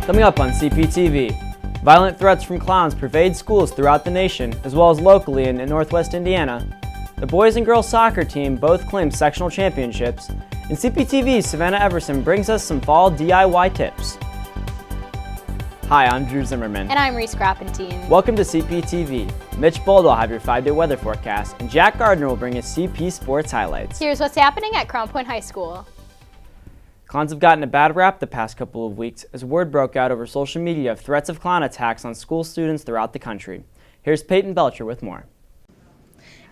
Coming up on Cptv, violent threats from clowns pervade schools throughout the nation, as well as locally in Northwest Indiana. The boys and girls soccer team both claimed sectional championships, and Cptv's Savannah Everson brings us some fall DIY tips. Hi, I'm Drew Zimmerman. And I'm Reese Grappentine. Welcome to Cptv. Mitch Bold will have your 5-day weather forecast, and Jack Gardner will bring us CP sports highlights. Here's what's happening at Crown Point High School. Clowns have gotten a bad rap the past couple of weeks as word broke out over social media of threats of clown attacks on school students throughout the country. Here's Peyton Belcher with more.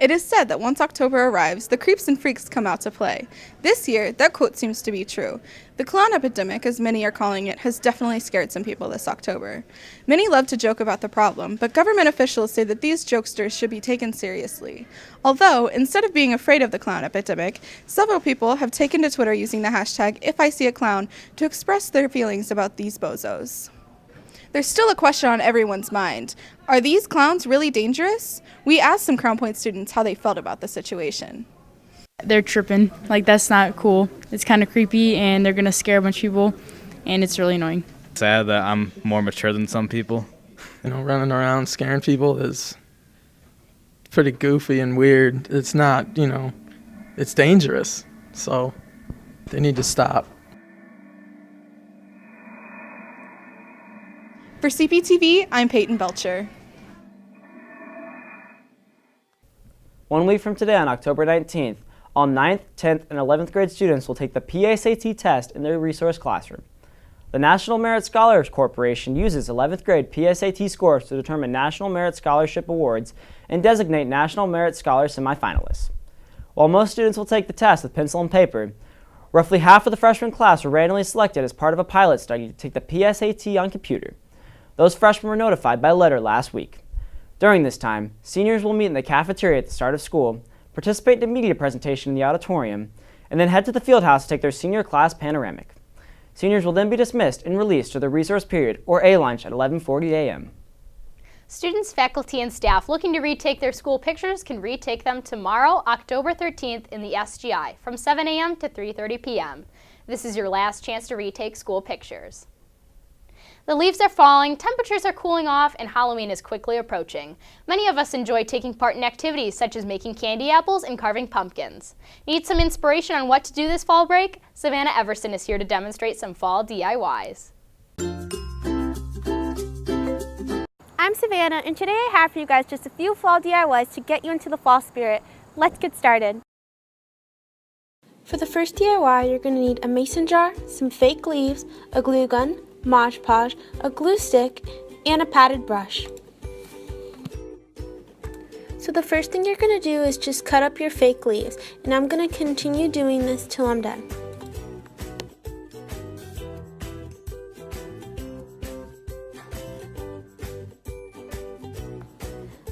It is said that once October arrives, the creeps and freaks come out to play. This year, that quote seems to be true. The clown epidemic, as many are calling it, has definitely scared some people this October. Many love to joke about the problem, but government officials say that these jokesters should be taken seriously. Although, instead of being afraid of the clown epidemic, several people have taken to Twitter using the hashtag #IfISeeAClown to express their feelings about these bozos. There's still a question on everyone's mind. Are these clowns really dangerous? We asked some Crown Point students how they felt about the situation. They're tripping. Like, that's not cool. It's kind of creepy, and they're going to scare a bunch of people, and it's really annoying. Sad that I'm more mature than some people. Running around scaring people is pretty goofy and weird. It's not, it's dangerous. So they need to stop. For Cptv, I'm Peyton Belcher. 1 week from today, on October 19th, all 9th, 10th, and 11th grade students will take the PSAT test in their resource classroom. The National Merit Scholars Corporation uses 11th grade PSAT scores to determine National Merit Scholarship Awards and designate National Merit Scholar semifinalists. While most students will take the test with pencil and paper, roughly half of the freshman class were randomly selected as part of a pilot study to take the PSAT on computer. Those freshmen were notified by letter last week. During this time, seniors will meet in the cafeteria at the start of school, participate in a media presentation in the auditorium, and then head to the field house to take their senior class panoramic. Seniors will then be dismissed and released to their resource period or A-lunch at 11:40 a.m. Students, faculty, and staff looking to retake their school pictures can retake them tomorrow, October 13th in the SGI from 7 a.m. to 3:30 p.m. This is your last chance to retake school pictures. The leaves are falling, temperatures are cooling off, and Halloween is quickly approaching. Many of us enjoy taking part in activities such as making candy apples and carving pumpkins. Need some inspiration on what to do this fall break? Savannah Everson is here to demonstrate some fall DIYs. I'm Savannah, and today I have for you guys just a few fall DIYs to get you into the fall spirit. Let's get started. For the first DIY, you're going to need a mason jar, some fake leaves, a glue gun, Mod Podge, a glue stick, and a padded brush. So the first thing you're going to do is just cut up your fake leaves, and I'm going to continue doing this till I'm done.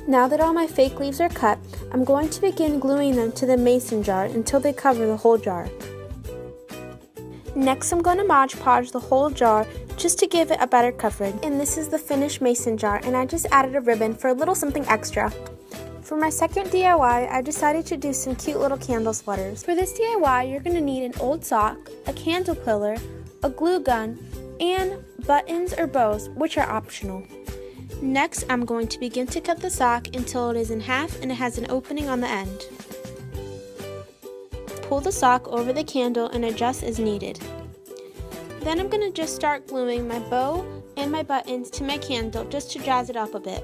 Now that all my fake leaves are cut, I'm going to begin gluing them to the mason jar until they cover the whole jar. Next, I'm going to Mod Podge the whole jar just to give it a better coverage. And this is the finished mason jar, and I just added a ribbon for a little something extra. For my second DIY, I decided to do some cute little candle sweaters. For this DIY, you're going to need an old sock, a candle pillar, a glue gun, and buttons or bows, which are optional. Next, I'm going to begin to cut the sock until it is in half and it has an opening on the end. Pull the sock over the candle and adjust as needed. Then I'm going to just start gluing my bow and my buttons to my candle just to jazz it up a bit.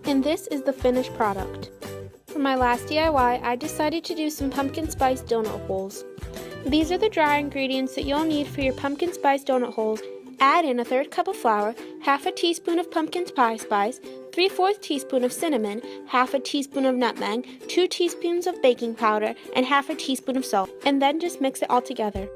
And this is the finished product. For my last DIY, I decided to do some pumpkin spice donut holes. These are the dry ingredients that you'll need for your pumpkin spice donut holes. Add in a 1/3 cup of flour, 1/2 teaspoon of pumpkin pie spice, 3/4 teaspoon of cinnamon, 1/2 teaspoon of nutmeg, 2 teaspoons of baking powder, and 1/2 teaspoon of salt, and then just mix it all together.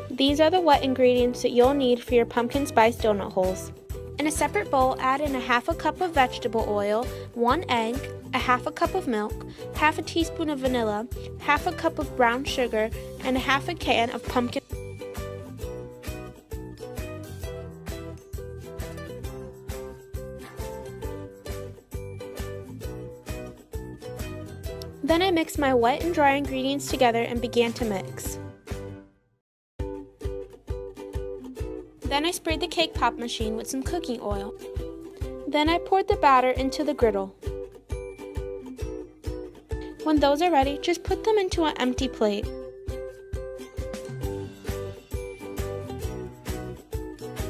These are the wet ingredients that you'll need for your pumpkin spice donut holes. In a separate bowl, add in a 1/2 cup of vegetable oil, 1 egg, a 1/2 cup of milk, 1/2 teaspoon of vanilla, 1/2 cup of brown sugar, and a 1/2 can of pumpkin. Then I mixed my wet and dry ingredients together and began to mix. Then I sprayed the cake pop machine with some cooking oil. Then I poured the batter into the griddle. When those are ready, just put them into an empty plate.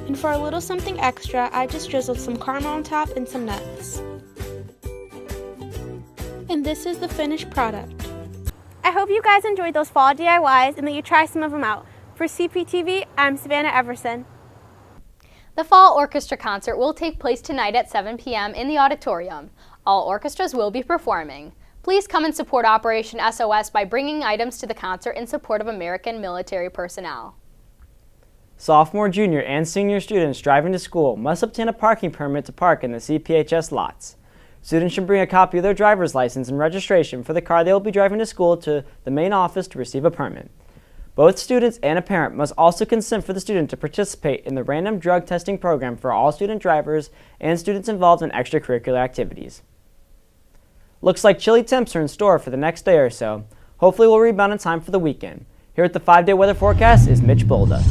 And for a little something extra, I just drizzled some caramel on top and some nuts. And this is the finished product. I hope you guys enjoyed those fall DIYs and that you try some of them out. For Cptv, I'm Savannah Everson. The Fall Orchestra Concert will take place tonight at 7 p.m. in the auditorium. All orchestras will be performing. Please come and support Operation SOS by bringing items to the concert in support of American military personnel. Sophomore, junior, and senior students driving to school must obtain a parking permit to park in the CPHS lots. Students should bring a copy of their driver's license and registration for the car they will be driving to school to the main office to receive a permit. Both students and a parent must also consent for the student to participate in the random drug testing program for all student drivers and students involved in extracurricular activities. Looks like chilly temps are in store for the next day or so. Hopefully we'll rebound in time for the weekend. Here at the 5-day weather forecast is Mitch Bolda.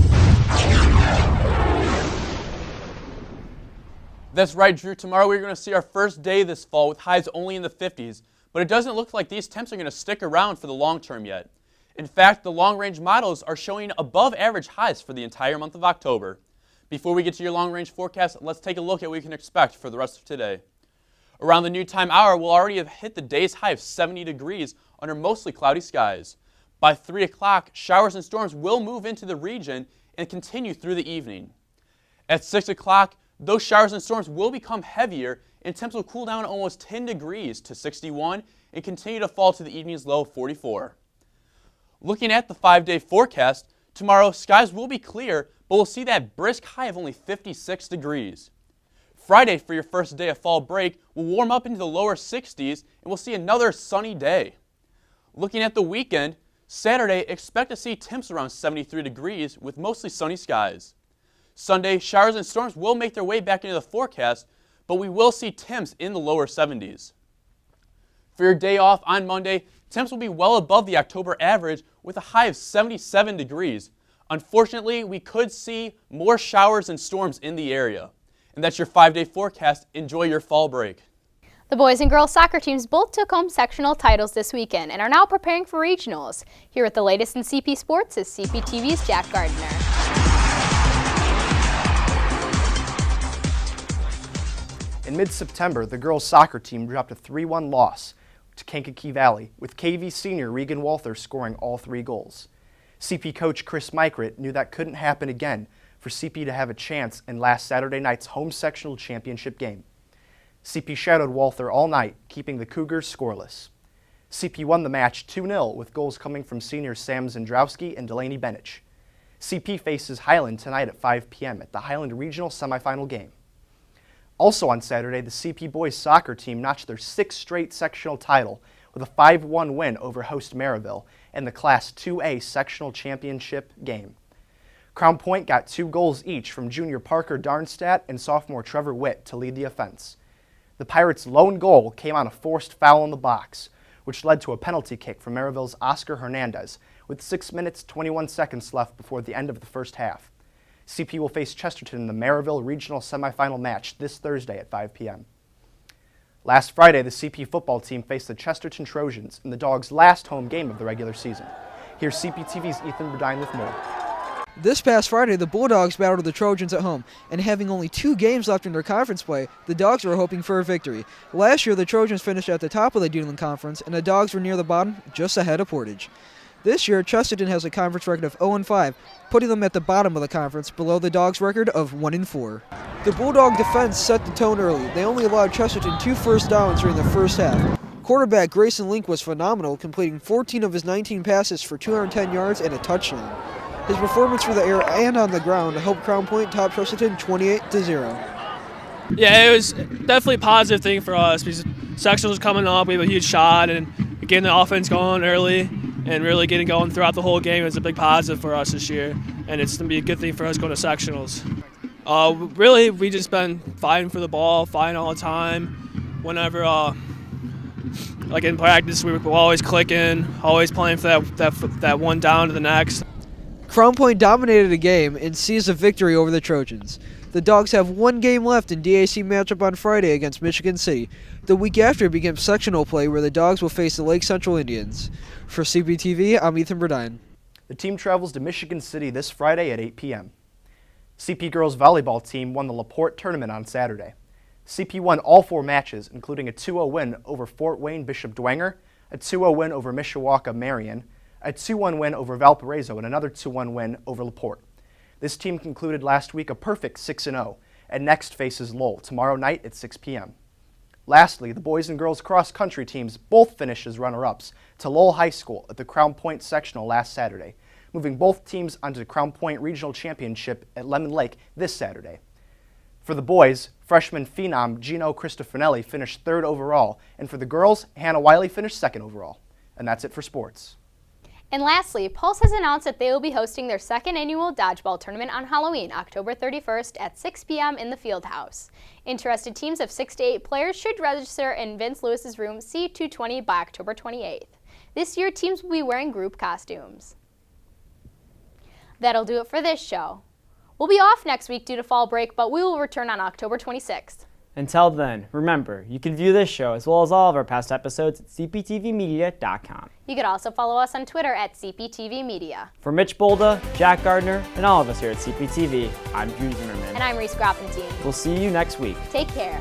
That's right, Drew. Tomorrow we're going to see our first day this fall with highs only in the 50s, but it doesn't look like these temps are going to stick around for the long term yet. In fact, the long-range models are showing above average highs for the entire month of October. Before we get to your long-range forecast, let's take a look at what we can expect for the rest of today. Around the noontime hour, we'll already have hit the day's high of 70 degrees under mostly cloudy skies. By 3 o'clock, showers and storms will move into the region and continue through the evening. At 6 o'clock, those showers and storms will become heavier and temps will cool down almost 10 degrees to 61 and continue to fall to the evening's low of 44. Looking at the 5-day forecast, tomorrow skies will be clear, but we'll see that brisk high of only 56 degrees. Friday, for your first day of fall break, will warm up into the lower 60s and we'll see another sunny day. Looking at the weekend, Saturday, expect to see temps around 73 degrees with mostly sunny skies. Sunday, showers and storms will make their way back into the forecast, but we will see temps in the lower 70s. For your day off on Monday, temps will be well above the October average with a high of 77 degrees. Unfortunately, we could see more showers and storms in the area. And that's your 5-day forecast. Enjoy your fall break. The boys and girls soccer teams both took home sectional titles this weekend and are now preparing for regionals. Here with the latest in CP Sports is Cptv's Jack Gardner. In mid-September, the girls' soccer team dropped a 3-1 loss to Kankakee Valley, with KV senior Regan Walther scoring all 3 goals. CP coach Chris Mykrit knew that couldn't happen again for CP to have a chance in last Saturday night's home sectional championship game. CP shadowed Walther all night, keeping the Cougars scoreless. CP won the match 2-0 with goals coming from seniors Sam Zandrowski and Delaney Benich. CP faces Highland tonight at 5 p.m. at the Highland Regional semifinal game. Also on Saturday, the CP boys soccer team notched their 6th straight sectional title with a 5-1 win over host Maryville in the Class 2A sectional championship game. Crown Point got 2 goals each from junior Parker Darnstadt and sophomore Trevor Witt to lead the offense. The Pirates' lone goal came on a forced foul in the box, which led to a penalty kick from Maryville's Oscar Hernandez with 6 minutes 21 seconds left before the end of the first half. CP will face Chesterton in the Maryville Regional semifinal match this Thursday at 5 p.m. Last Friday, the CP football team faced the Chesterton Trojans in the Dogs' last home game of the regular season. Here's CPTV's Ethan Burdine with more. This past Friday, the Bulldogs battled the Trojans at home, and having only 2 games left in their conference play, the Dogs were hoping for a victory. Last year, the Trojans finished at the top of the Duneland Conference, and the Dogs were near the bottom, just ahead of Portage. This year, Chesterton has a conference record of 0-5, putting them at the bottom of the conference, below the Dogs' record of 1-4. The Bulldog defense set the tone early. They only allowed Chesterton 2 first downs during the first half. Quarterback Grayson Link was phenomenal, completing 14 of his 19 passes for 210 yards and a touchdown. His performance through the air and on the ground helped Crown Point top Chesterton 28-0. Yeah, it was definitely a positive thing for us because sectionals coming up, we have a huge shot, and getting the offense going early and really getting going throughout the whole game is a big positive for us this year, and it's going to be a good thing for us going to sectionals. Really, we just been fighting for the ball, fighting all the time. Whenever like in practice, we were always clicking, always playing for that one down to the next. Crown Point dominated the game and seized a victory over the Trojans. The Dogs have one game left in DAC matchup on Friday against Michigan City. The week after begins sectional play where the Dogs will face the Lake Central Indians. For Cptv, I'm Ethan Burdine. The team travels to Michigan City this Friday at 8 p.m. CP girls volleyball team won the LaPorte tournament on Saturday. CP won all 4 matches, including a 2-0 win over Fort Wayne Bishop Dwenger, a 2-0 win over Mishawaka Marion, a 2-1 win over Valparaiso, and another 2-1 win over LaPorte. This team concluded last week a perfect 6-0, and next faces Lowell tomorrow night at 6 p.m. Lastly, the boys and girls cross-country teams both finished as runner-ups to Lowell High School at the Crown Point Sectional last Saturday, moving both teams onto the Crown Point Regional Championship at Lemon Lake this Saturday. For the boys, freshman phenom Gino Cristofanelli finished 3rd overall, and for the girls, Hannah Wiley finished 2nd overall. And that's it for sports. And lastly, Pulse has announced that they will be hosting their 2nd annual dodgeball tournament on Halloween, October 31st at 6 p.m. in the Fieldhouse. Interested teams of 6 to 8 players should register in Vince Lewis's room C220 by October 28th. This year, teams will be wearing group costumes. That'll do it for this show. We'll be off next week due to fall break, but we will return on October 26th. Until then, remember, you can view this show as well as all of our past episodes at cptvmedia.com. You could also follow us on Twitter at CPTV Media. For Mitch Bolda, Jack Gardner, and all of us here at CPTV, I'm Drew Zimmerman. And I'm Reese Groffentine. We'll see you next week. Take care.